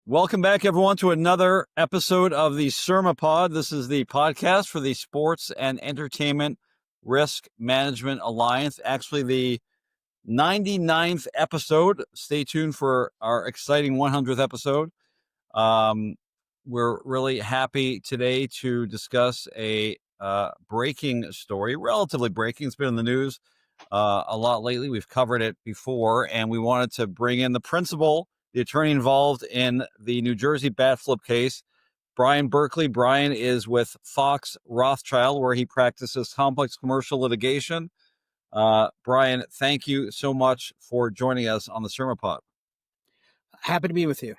Welcome back, everyone, to another episode of the SERMAPod. This is the podcast for the Sports and Entertainment Risk Management Alliance. Actually, the 99th episode. Stay tuned for our exciting 100th episode. We're really happy today to discuss a breaking story, relatively breaking. It's been in the news a lot lately. We've covered it before, and we wanted to bring in the principal, the attorney involved in the New Jersey bat flip case, Brian Berkley. Brian is with Fox Rothschild, where he practices complex commercial litigation. Brian, thank you so much for joining us on the SERMAPod. Happy to be with you.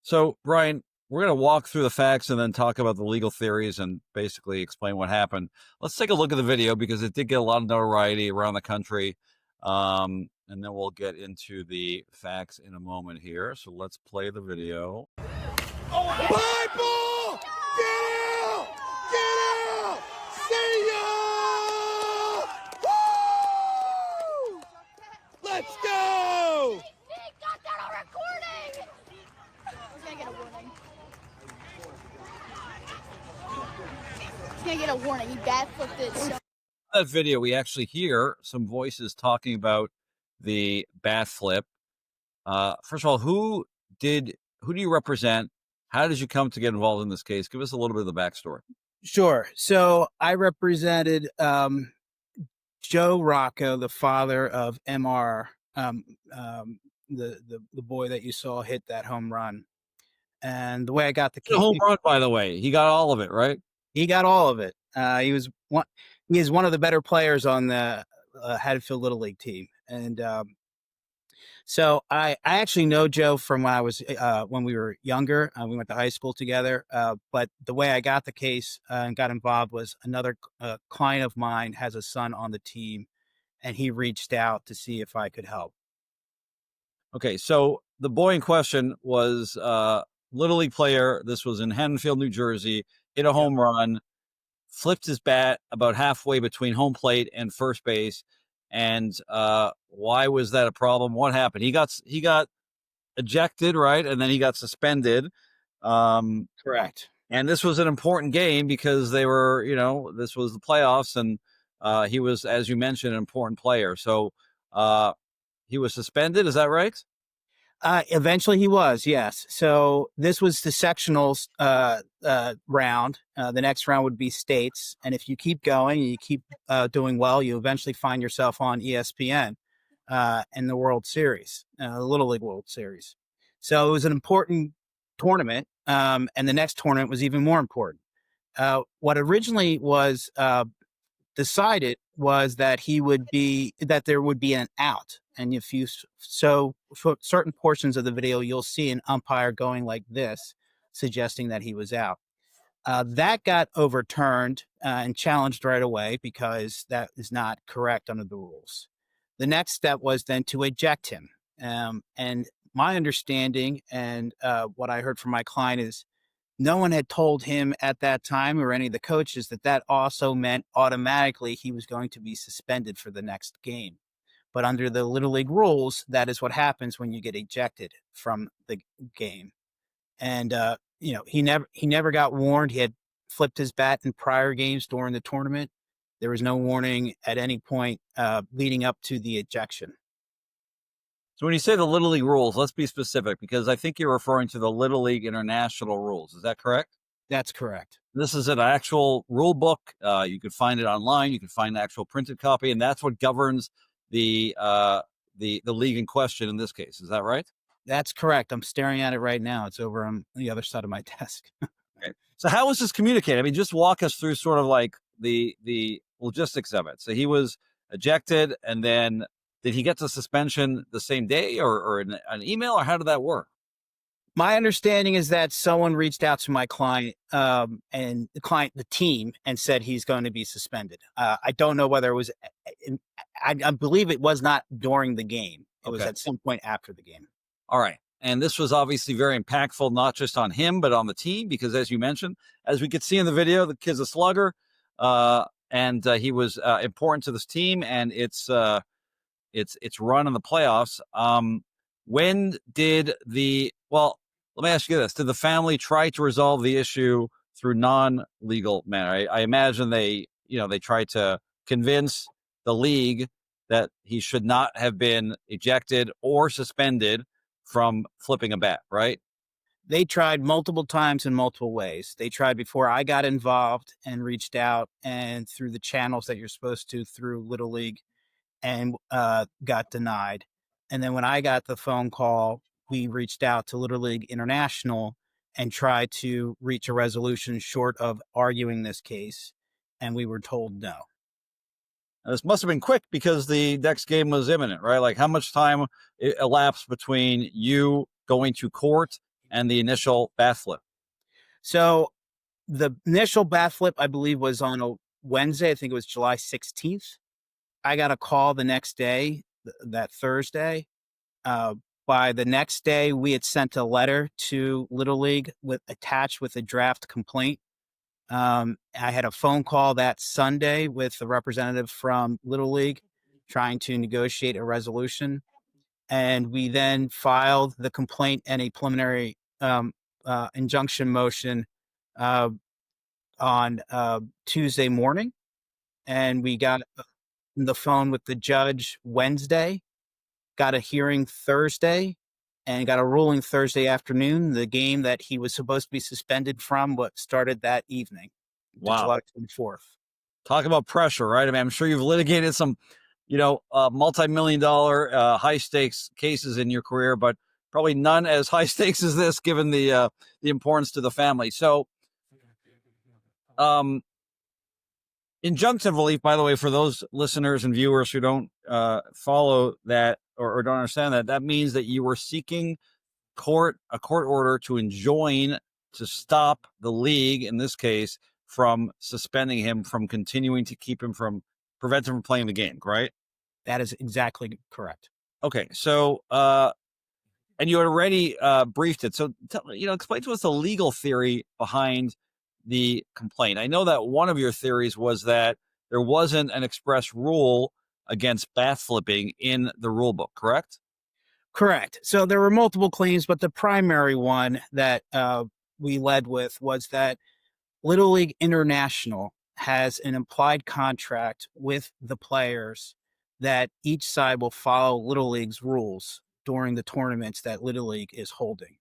So, Brian, we're going to walk through the facts and then talk about the legal theories and basically explain what happened. Let's take a look at the video because it did get a lot of notoriety around the country. And then we'll get into the facts in a moment here. So let's play the video. Bible! Get out! Get out! See ya! Woo! Let's go! Nick got that on recording! He's gonna get a warning. He's gonna get a warning. He bat flipped it. So That video, we actually hear some voices talking about the bat flip. First of all, who do you represent? How did you come to get involved in this case? Give us a little bit of the backstory. Sure. So I represented Joe Rocco, the father of MR, the boy that you saw hit that home run. And the way I got the The home run, by the way, he got all of it, right? He got all of it. He is one of the better players on the Haddonfield Little League team. And so I actually know Joe from when we were younger. We went to high school together. But the way I got the case and got involved was another client of mine has a son on the team, and he reached out to see if I could help. Okay, so the boy in question was Little League player. This was in Haddonfield, New Jersey, hit a home run, flipped his bat about halfway between home plate and first base. And why was that a problem? What happened? He got ejected, right? And then he got suspended. Correct. And this was an important game because they were, this was the playoffs, and he was, as you mentioned, an important player. So he was suspended. Is that right? Eventually he was, yes. So this was the sectionals round. The next round would be states. And if you keep going and you keep doing well, you eventually find yourself on ESPN in the World Series, the Little League World Series. So it was an important tournament. And the next tournament was even more important. What originally was decided was that there would be an out. And if you for certain portions of the video, you'll see an umpire going like this, suggesting that he was out. That got overturned and challenged right away because that is not correct under the rules. The next step was then to eject him. And my understanding and what I heard from my client is no one had told him at that time or any of the coaches that also meant automatically he was going to be suspended for the next game. But under the Little League rules, that is what happens when you get ejected from the game. And he never got warned. He had flipped his bat in prior games during the tournament. There was no warning at any point leading up to the ejection. So when you say the Little League rules, let's be specific because I think you're referring to the Little League international rules. Is that correct? That's correct. This is an actual rule book. You can find it online. You can find an actual printed copy, and that's what governs the league in question in this case. Is that right? That's correct. I'm staring at it right now. It's over on the other side of my desk. Okay. So how was this communicated? I mean, just walk us through sort of like the logistics of it. So he was ejected, and then did he get the suspension the same day or an email, or how did that work? My understanding is that someone reached out to my client and the team, and said he's going to be suspended. I don't know whether it was, I believe it was not during the game. It was at some point after the game. All right. And this was obviously very impactful, not just on him, but on the team, because as you mentioned, as we could see in the video, the kid's a slugger, and he was important to this team and its run in the playoffs. When did Let me ask you this: did the family try to resolve the issue through non-legal manner? I imagine they tried to convince the league that he should not have been ejected or suspended from flipping a bat, right? They tried multiple times in multiple ways. They tried before I got involved and reached out and through the channels that you're supposed to through Little League and got denied. And then when I got the phone call, we reached out to Little League International and tried to reach a resolution short of arguing this case. And we were told no. And this must have been quick because the next game was imminent, right? Like, how much time elapsed between you going to court and the initial bat flip? So the initial bat flip, I believe, was on a Wednesday. I think it was July 16th. I got a call the next day, that Thursday. By the next day, we had sent a letter to Little League attached with a draft complaint. I had a phone call that Sunday with a representative from Little League trying to negotiate a resolution. And we then filed the complaint and a preliminary injunction motion on Tuesday morning. And we got the phone with the judge Wednesday, got a hearing Thursday, and got a ruling Thursday afternoon. The game that he was supposed to be suspended from what started that evening, July 24th. Talk about pressure, right? I mean, I'm sure you've litigated some, multi-million-dollar high stakes cases in your career, but probably none as high stakes as this, given the importance to the family. So, injunctive relief, by the way, for those listeners and viewers who don't follow that or don't understand that, that means that you were seeking a court order to enjoin, to stop the league, in this case, from suspending him, from continuing to prevent him from playing the game, right? That is exactly correct. Okay, so and you had already briefed it. So, explain to us the legal theory behind the complaint. I know that one of your theories was that there wasn't an express rule against bat flipping in the rule book, correct? Correct. So there were multiple claims, but the primary one that we led with was that Little League International has an implied contract with the players that each side will follow Little League's rules during the tournaments that Little League is holding.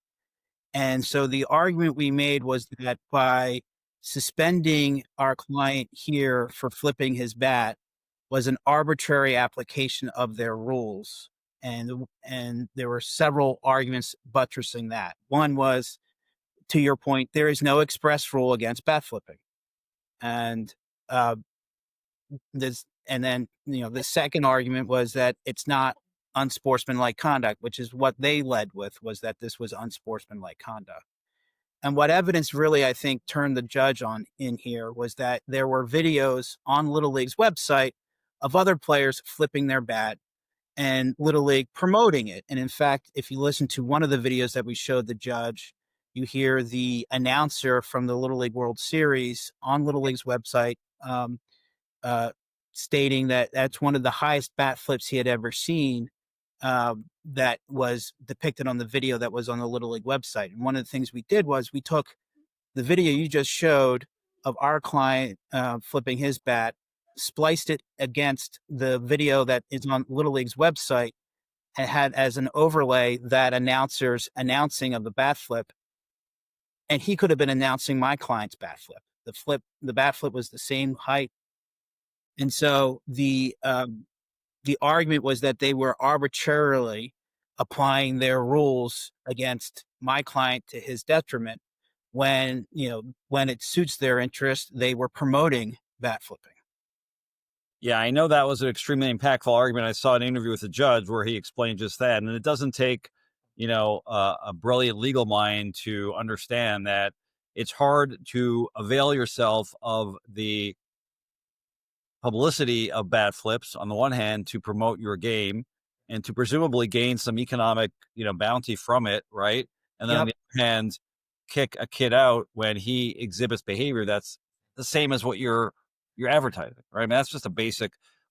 And so the argument we made was that by suspending our client here for flipping his bat was an arbitrary application of their rules. And there were several arguments buttressing that. One was, to your point, there is no express rule against bat flipping. And the second argument was that it's not unsportsmanlike conduct, which is what they led with, was that this was unsportsmanlike conduct. And what evidence really, I think, turned the judge on in here was that there were videos on Little League's website of other players flipping their bat and Little League promoting it. And in fact, if you listen to one of the videos that we showed the judge, you hear the announcer from the Little League World Series on Little League's website stating that that's one of the highest bat flips he had ever seen, that was depicted on the video that was on the Little League website. And one of the things we did was we took the video you just showed of our client flipping his bat, spliced it against the video that is on Little League's website, and had as an overlay that announcer's announcing of the bat flip. And he could have been announcing my client's bat flip. The bat flip was the same height. And so the argument was that they were arbitrarily applying their rules against my client to his detriment when it suits their interest, they were promoting bat flipping. Yeah, I know that was an extremely impactful argument. I saw an interview with the judge where he explained just that. And it doesn't take, a brilliant legal mind to understand that it's hard to avail yourself of the publicity of bat flips on the one hand to promote your game and to presumably gain some economic, bounty from it, right? And then on the other hand, kick a kid out when he exhibits behavior that's the same as what you're advertising, right? I mean, that's just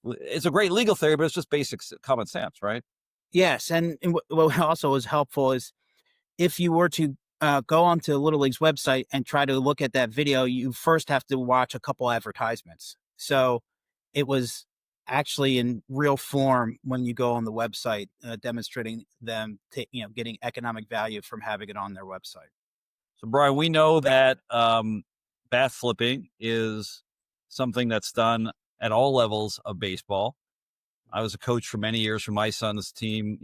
it's a great legal theory, but it's just basic common sense, right? Yes. And what also is helpful is if you were to go onto Little League's website and try to look at that video, you first have to watch a couple advertisements. So it was actually in real form when you go on the website, demonstrating them, getting economic value from having it on their website. So, Brian, we know that bat flipping is something that's done at all levels of baseball. I was a coach for many years for my son's team.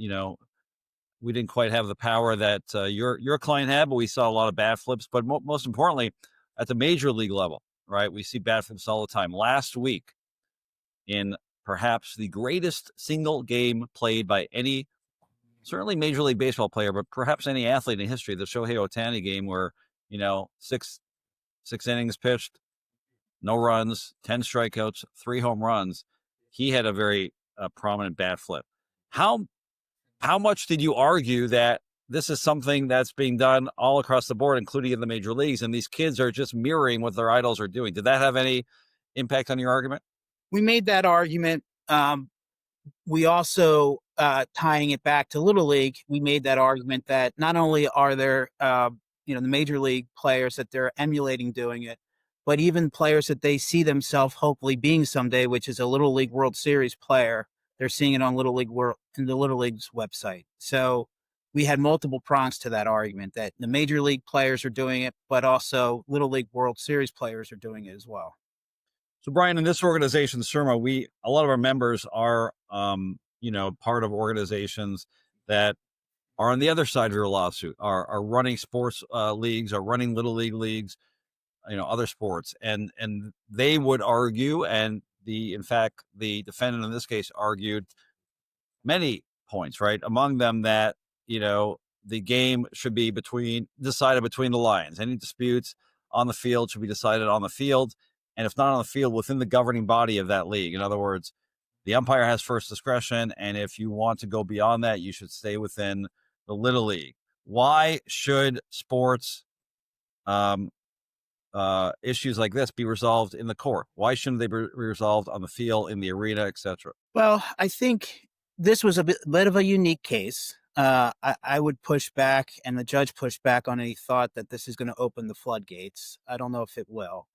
We didn't quite have the power that your client had, but we saw a lot of bat flips. But most importantly, at the major league level, right? We see bat flips all the time. Last week, in perhaps the greatest single game played by any, certainly Major League Baseball player, but perhaps any athlete in history, the Shohei Ohtani game, where six innings pitched, no runs, 10 strikeouts, 3 home runs. He had a very prominent bat flip. How much did you argue that this is something that's being done all across the board, including in the major leagues, and these kids are just mirroring what their idols are doing? Did that have any impact on your argument? We made that argument. We also, tying it back to Little League, we made that argument that not only are there, the major league players that they're emulating doing it, but even players that they see themselves hopefully being someday, which is a Little League World Series player. They're seeing it on in the Little League's website. So we had multiple prongs to that argument that the major league players are doing it, but also Little League World Series players are doing it as well. So, Brian, in this organization, SERMA, a lot of our members are, part of organizations that are on the other side of your lawsuit, are running sports leagues, are running Little League leagues, other sports, and they would argue, and the defendant in this case argued many points, right? Among them that the game should be decided between the lines. Any disputes on the field should be decided on the field. And if not on the field, within the governing body of that league. In other words, the umpire has first discretion. And if you want to go beyond that, you should stay within the Little League. Why should sports issues like this be resolved in the court? Why shouldn't they be resolved on the field, in the arena, etc.? Well, I think this was a bit of a unique case. I would push back, and the judge pushed back on any thought that this is going to open the floodgates. I don't know if it will.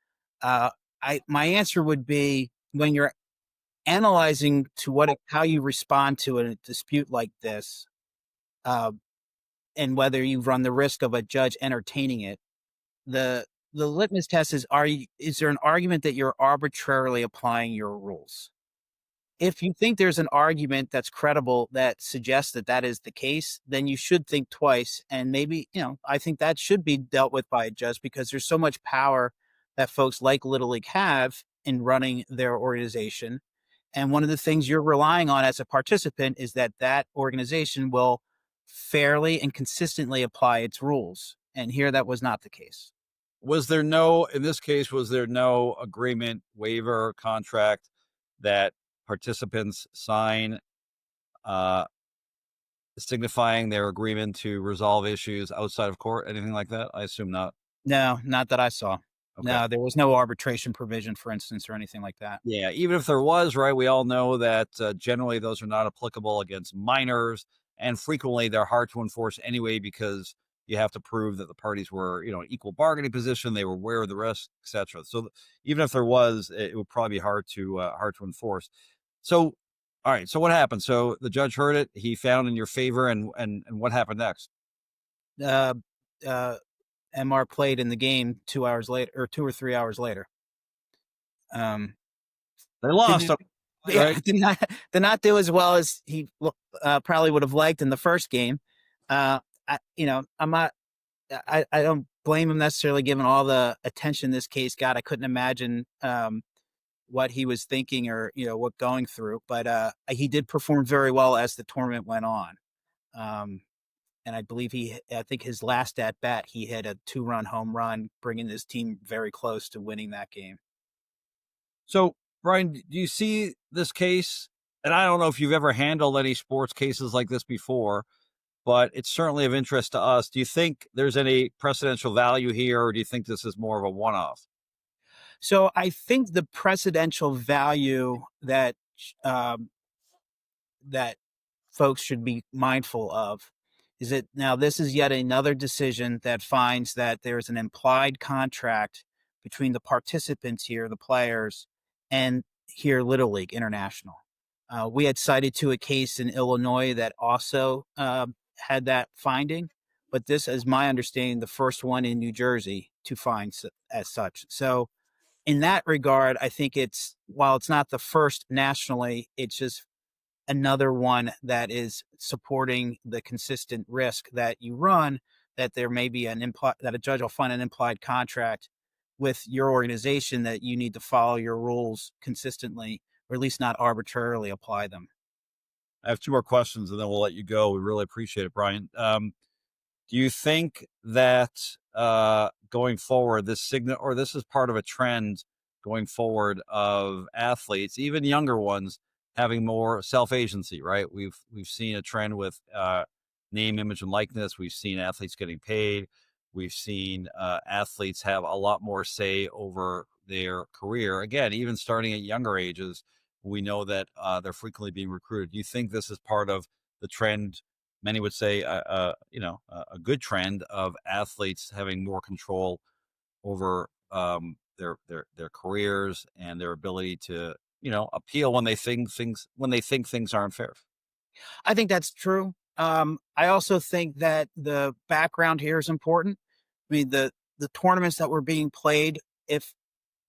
My answer would be, when you're analyzing how you respond to a dispute like this, and whether you run the risk of a judge entertaining it, the litmus test is there an argument that you're arbitrarily applying your rules? If you think there's an argument that's credible that suggests that is the case, then you should think twice. And maybe, I think that should be dealt with by a judge, because there's so much power that folks like Little League have in running their organization. And one of the things you're relying on as a participant is that organization will fairly and consistently apply its rules. And here that was not the case. In this case, was there no agreement, waiver, contract that participants sign signifying their agreement to resolve issues outside of court? Anything like that? I assume not. No, not that I saw. Okay. No, there was no arbitration provision, for instance, or anything like that. Yeah, even if there was, right, we all know that generally those are not applicable against minors, and frequently they're hard to enforce anyway, because you have to prove that the parties were, equal bargaining position, they were aware of the risk, etc. So even if there was, it would probably be hard to enforce. So, all right. So what happened? So the judge heard it. He found in your favor, and what happened next? MR played in the game 2 hours later, or 2 or 3 hours later. They lost. Right? Did not do as well as he probably would have liked in the first game. I don't blame him necessarily, given all the attention this case got. I couldn't imagine what he was thinking, or what going through, but he did perform very well as the tournament went on. And I believe I think his last at bat, he hit a 2-run home run, bringing his team very close to winning that game. So, Brian, do you see this case? And I don't know if you've ever handled any sports cases like this before, but it's certainly of interest to us. Do you think there's any precedential value here, or do you think this is more of a one-off? So I think the precedential value that that folks should be mindful of is that now this is yet another decision that finds that there's an implied contract between the participants here, the players, and here Little League International. We had cited to a case in Illinois that also had that finding, but this is my understanding the first one in New Jersey to find as such. So in that regard, I think it's, while it's not the first nationally, it's just another one that is supporting the consistent risk that you run, that there may be that a judge will find an implied contract with your organization that you need to follow your rules consistently, or at least not arbitrarily apply them. I have two more questions and then we'll let you go. We really appreciate it, Brian. Do you think that going forward, this is part of a trend going forward of athletes, even younger ones, having more self-agency, right? We've seen a trend with name, image, and likeness. We've seen athletes getting paid. We've seen athletes have a lot more say over their career. Again, even starting at younger ages, we know that they're frequently being recruited. Do you think this is part of the trend? Many would say, a good trend of athletes having more control over their careers and their ability to, appeal when they think things aren't fair. I think that's true. I also think that the background here is important. I mean, the tournaments that were being played, if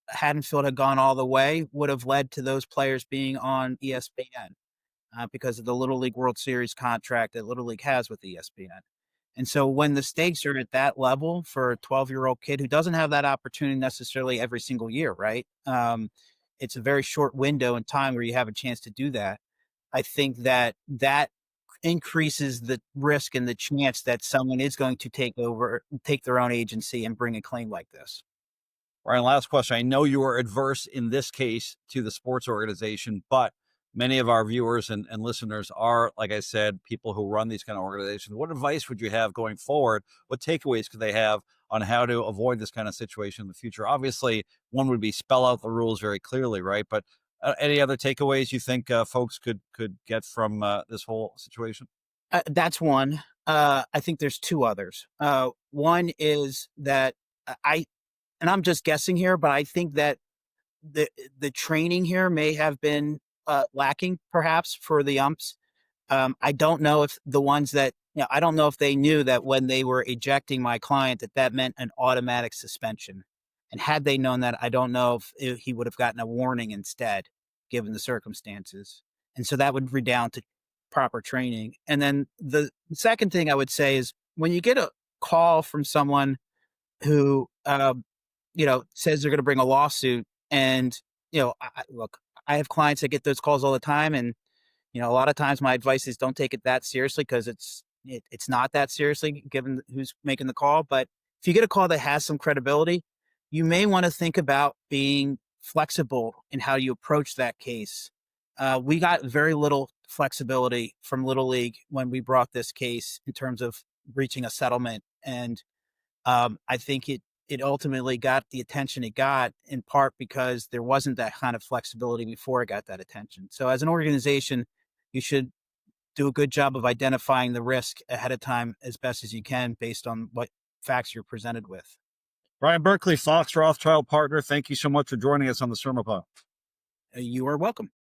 Haddonfield had gone all the way, would have led to those players being on ESPN because of the Little League World Series contract that Little League has with ESPN. And so when the stakes are at that level for a 12-year-old kid who doesn't have that opportunity necessarily every single year, right? It's a very short window in time where you have a chance to do that. I think that increases the risk and the chance that someone is going to take their own agency and bring a claim like this. Brian, last question. I know you are adverse in this case to the sports organization, but many of our viewers and listeners are, like I said, people who run these kind of organizations. What advice would you have going forward? What takeaways could they have on how to avoid this kind of situation in the future? Obviously, one would be spell out the rules very clearly, right? But any other takeaways you think folks could get from this whole situation? That's one. I think there's two others. One is that and I'm just guessing here, but I think that the training here may have been lacking, perhaps, for the umps. I don't know if the ones that I don't know if they knew that when they were ejecting my client that meant an automatic suspension. And had they known that, I don't know if he would have gotten a warning instead, given the circumstances. And so that would redound to proper training. And then the second thing I would say is when you get a call from someone who says they're going to bring a lawsuit, and look, I have clients that get those calls all the time, and a lot of times my advice is don't take it that seriously because it's not that seriously given who's making the call. But if you get a call that has some credibility, you may want to think about being flexible in how you approach that case. We got very little flexibility from Little League when we brought this case in terms of reaching a settlement, and I think it ultimately got the attention it got in part because there wasn't that kind of flexibility before it got that attention. So as an organization, you should do a good job of identifying the risk ahead of time as best as you can based on what facts you're presented with. Brian Berkley, Fox Rothschild partner, thank you so much for joining us on the SERMAPod. You are welcome.